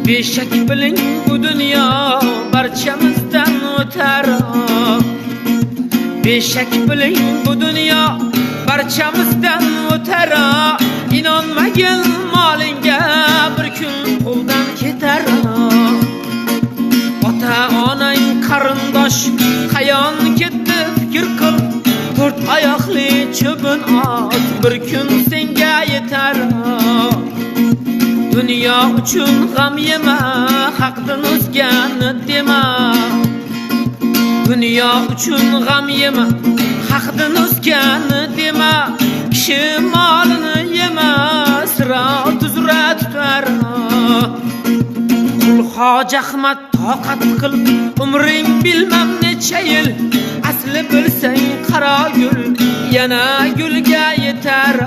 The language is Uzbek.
Beşik biling bu dünya barchamizdan o'tar. Beşik biling bu dünya barchamizdan o'tar. İnanmagin molingga bir kun qo'ldan ketar. Ota onang qarindosh qayon ketdi fikr qil. To'rt oyoqli cho'bin ot bir kun senga yetar. Dünya uchun g'am yema, haqdan o'zgani dema. Dünya uchun g'am yema, haqdan o'zgani dema. Kishi molini yema, sira tuzra tutar. Qul Hoji Ahmad toqat qil, umring bilmam necha yil. Asli bilsang qaro gul, yana gulga yetar.